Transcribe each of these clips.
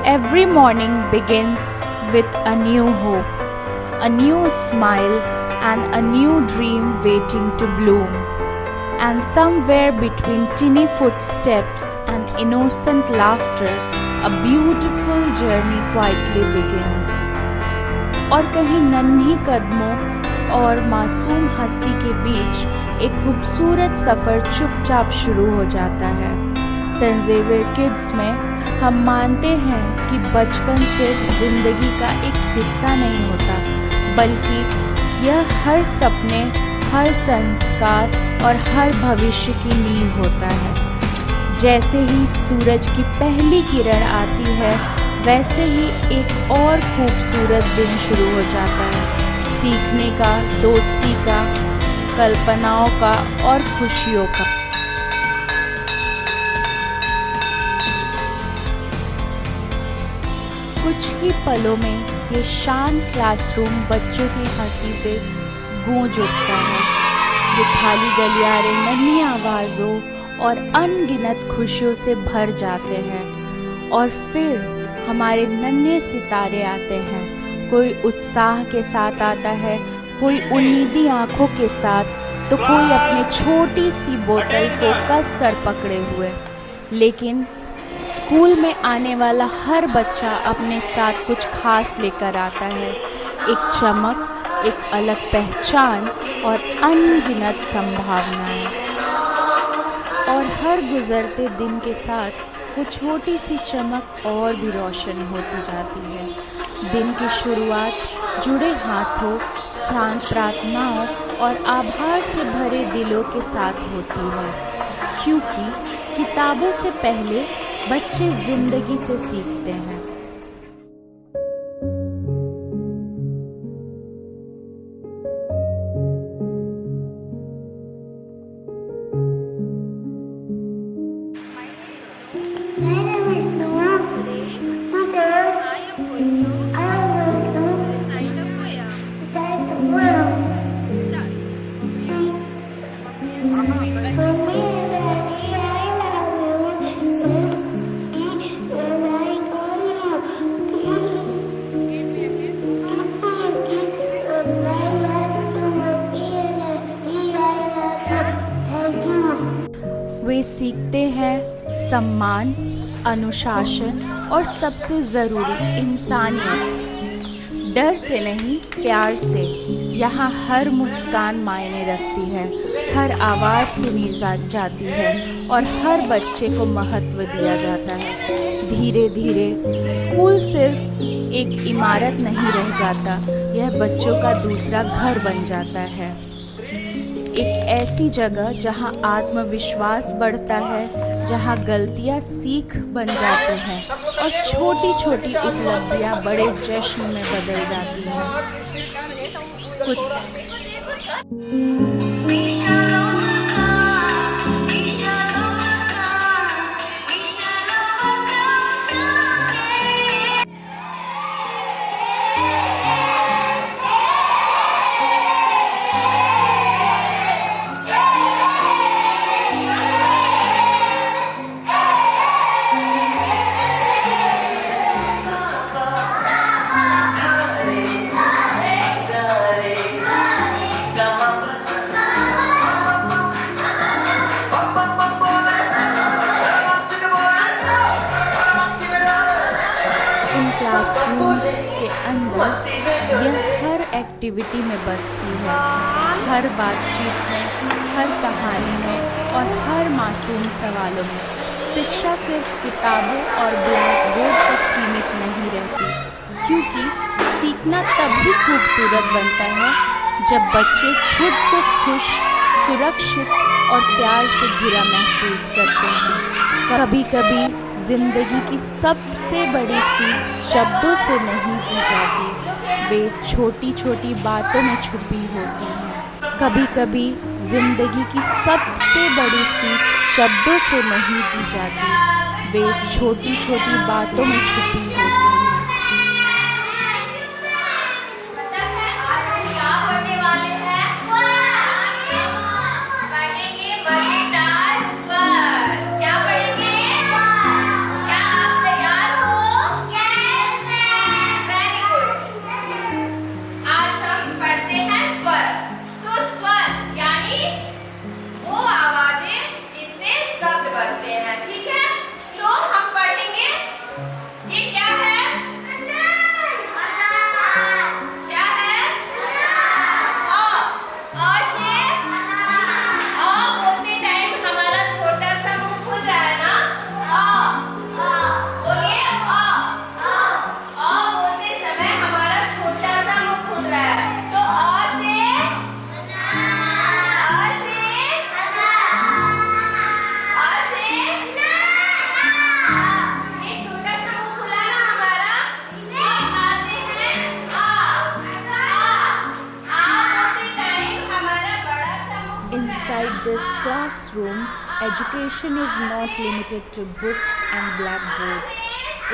Every morning begins with a new hope, a new smile, and a new dream waiting to bloom. And somewhere between tiny footsteps and innocent laughter, a beautiful journey quietly begins. और कहीं नन्ही कदमों और मासूम हंसी के बीच एक खूबसूरत सफ़र चुपचाप शुरू हो जाता है। सेंट ज़ेवियर किड्स में हम मानते हैं कि बचपन सिर्फ ज़िंदगी का एक हिस्सा नहीं होता, बल्कि यह हर सपने, हर संस्कार और हर भविष्य की नींव होता है। जैसे ही सूरज की पहली किरण आती है, वैसे ही एक और खूबसूरत दिन शुरू हो जाता है, सीखने का, दोस्ती का, कल्पनाओं का और खुशियों का। कुछ ही पलों में ये शांत क्लासरूम बच्चों की हंसी से गूंज उठता है। ये खाली गलियारे नन्ही आवाज़ों और अनगिनत खुशियों से भर जाते हैं। और फिर हमारे नन्हे सितारे आते हैं। कोई उत्साह के साथ आता है, कोई उम्मीदी आँखों के साथ, तो कोई अपनी छोटी सी बोतल को कस कर पकड़े हुए। लेकिन स्कूल में आने वाला हर बच्चा अपने साथ कुछ खास लेकर आता है, एक चमक, एक अलग पहचान और अनगिनत संभावनाएं। और हर गुजरते दिन के साथ वो छोटी सी चमक और भी रोशन होती जाती है। दिन की शुरुआत जुड़े हाथों, शांत प्रार्थनाओं और आभार से भरे दिलों के साथ होती है, क्योंकि किताबों से पहले बच्चे जिंदगी से सीखते हैं। वे सीखते हैं सम्मान, अनुशासन और सबसे ज़रूरी इंसानियत। डर से नहीं, प्यार से। यहाँ हर मुस्कान मायने रखती है, हर आवाज़ सुनी जाती है और हर बच्चे को महत्व दिया जाता है। धीरे धीरे स्कूल सिर्फ एक इमारत नहीं रह जाता, यह बच्चों का दूसरा घर बन जाता है। एक ऐसी जगह जहां आत्मविश्वास बढ़ता है, जहां गलतियां सीख बन जाती हैं और छोटी छोटी उपलब्धियां बड़े जश्न में बदल जाती हैं। क्लासरूम्स के अंदर यह हर एक्टिविटी में बसती है, हर बातचीत में, हर कहानी में और हर मासूम सवालों में। शिक्षा सिर्फ किताबों और ब्लैक बोर्ड तक सीमित नहीं रहती, क्योंकि सीखना तभी खूबसूरत बनता है जब बच्चे खुद को खुश, सुरक्षित और प्यार से घिरा महसूस करते हैं। कभी कभी जिंदगी की सबसे बड़ी सीख शब्दों से नहीं दी जाती, वे छोटी छोटी बातों में छुपी होती हैं। कभी कभी जिंदगी की सबसे बड़ी सीख शब्दों से नहीं दी जाती, वे छोटी छोटी बातों में छुपी होती हैं। this classrooms, education is not limited to books and blackboards.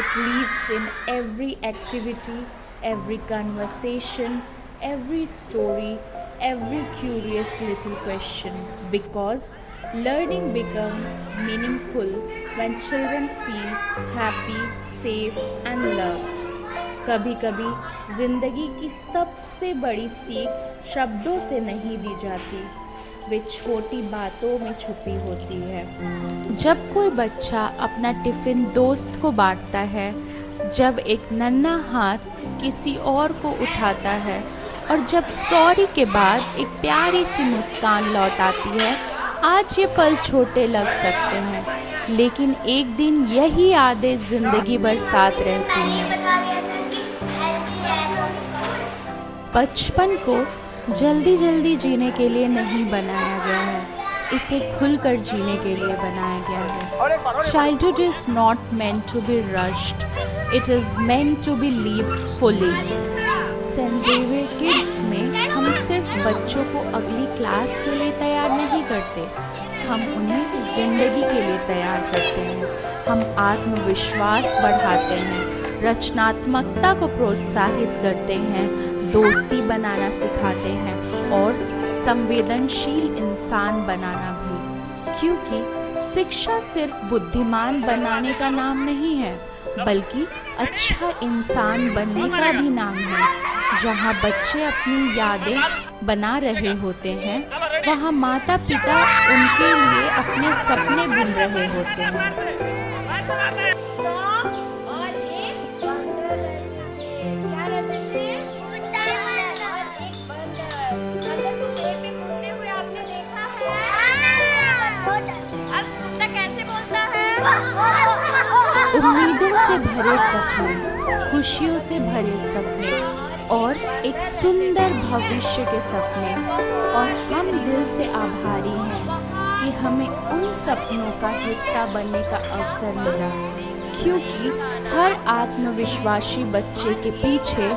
It lives in every activity, every conversation, every story, every curious little question. Because learning becomes meaningful when children feel happy, safe, and loved. कभी कभी जिंदगी की सबसे बड़ी सीख शब्दों से नहीं दी जाती, वे छोटी बातों में छुपी होती है। जब कोई बच्चा अपना टिफ़िन दोस्त को बांटता है, जब एक नन्हा हाथ किसी और को उठाता है, और जब सॉरी के बाद एक प्यारी सी मुस्कान लौट आती है। आज ये पल छोटे लग सकते हैं, लेकिन एक दिन यही यादें ज़िंदगी भर साथ रहती हैं। बचपन को जल्दी जल्दी जीने के लिए नहीं बनाया गया है, इसे खुलकर जीने के लिए बनाया गया है। Childhood is not meant to be rushed, it is meant to be lived fully. Saint Xavier kids में हम सिर्फ बच्चों को अगली क्लास के लिए तैयार नहीं करते, हम उन्हें ज़िंदगी के लिए तैयार करते हैं। हम आत्मविश्वास बढ़ाते हैं, रचनात्मकता को प्रोत्साहित करते हैं, दोस्ती बनाना सिखाते हैं और संवेदनशील इंसान बनाना भी। क्योंकि शिक्षा सिर्फ बुद्धिमान बनाने का नाम नहीं है, बल्कि अच्छा इंसान बनने का भी नाम है। जहाँ बच्चे अपनी यादें बना रहे होते हैं, वहाँ माता पिता उनके लिए अपने सपने बुन रहे होते हैं। उम्मीदों से भरे सपने, खुशियों से भरे सपने और एक सुंदर भविष्य के सपने, और हम दिल से आभारी हैं कि हमें उन सपनों का हिस्सा बनने का अवसर मिला। क्योंकि हर आत्मविश्वासी बच्चे के पीछे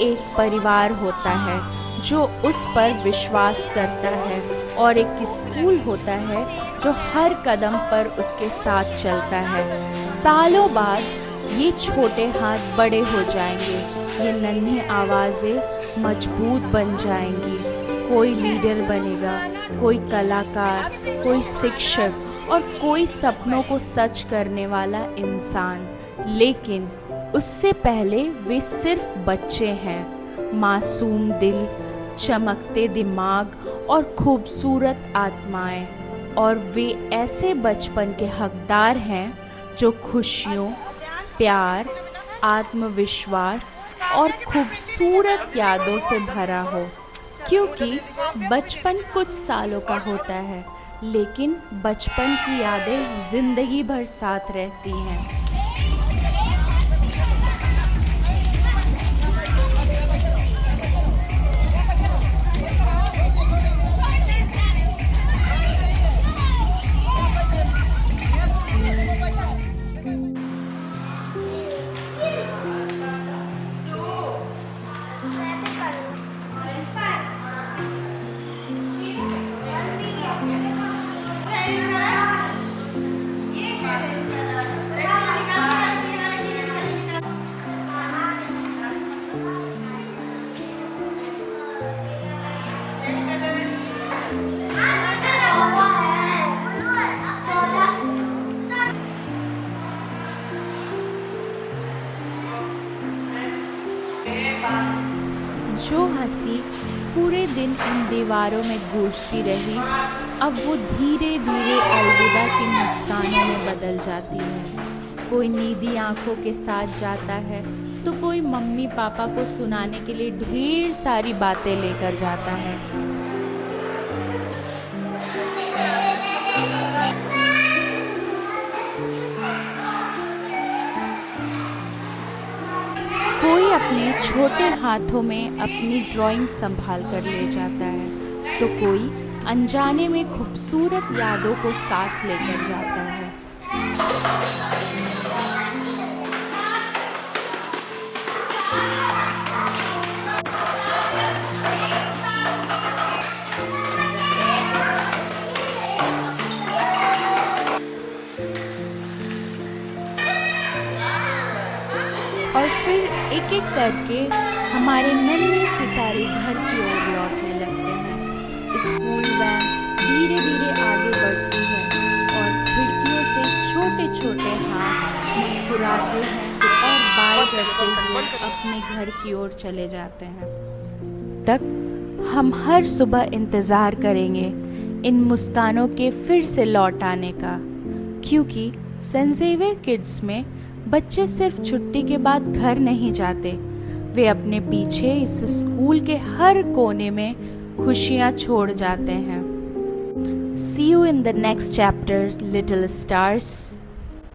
एक परिवार होता है जो उस पर विश्वास करता है, और एक स्कूल होता है जो हर कदम पर उसके साथ चलता है। सालों बाद ये छोटे हाथ बड़े हो जाएंगे, ये नन्ही आवाज़ें मजबूत बन जाएंगी। कोई लीडर बनेगा, कोई कलाकार, कोई शिक्षक और कोई सपनों को सच करने वाला इंसान। लेकिन उससे पहले वे सिर्फ बच्चे हैं, मासूम दिल, चमकते दिमाग और खूबसूरत आत्माएं। और वे ऐसे बचपन के हकदार हैं जो खुशियों, प्यार, आत्मविश्वास और खूबसूरत यादों से भरा हो। क्योंकि बचपन कुछ सालों का होता है, लेकिन बचपन की यादें ज़िंदगी भर साथ रहती हैं। जो हंसी पूरे दिन इन दीवारों में गूंजती रही, अब वो धीरे धीरे अलविदा की मुस्कानों में बदल जाती है। कोई नींदी आंखों के साथ जाता है, तो कोई मम्मी पापा को सुनाने के लिए ढेर सारी बातें लेकर जाता है। कोई अपने छोटे हाथों में अपनी ड्राइंग संभाल कर ले जाता है, तो कोई अनजाने में खूबसूरत यादों को साथ लेकर जाता है। और फिर एक एक करके हमारे नन्हे सितारे घर की ओर लौटने लगते हैं। स्कूल वैन धीरे धीरे आगे बढ़ती है और खिड़कियों से छोटे छोटे हाथ मुस्कुराते हैं और बाय करते हुए अपने घर की ओर चले जाते हैं। तक हम हर सुबह इंतज़ार करेंगे इन मुस्कानों के फिर से लौट आने का, क्योंकि सेंट ज़ेवियर किड्स में बच्चे सिर्फ छुट्टी के बाद घर नहीं जाते, वे अपने पीछे इस स्कूल के हर कोने में खुशियाँ छोड़ जाते हैं। See you in the next chapter, little stars.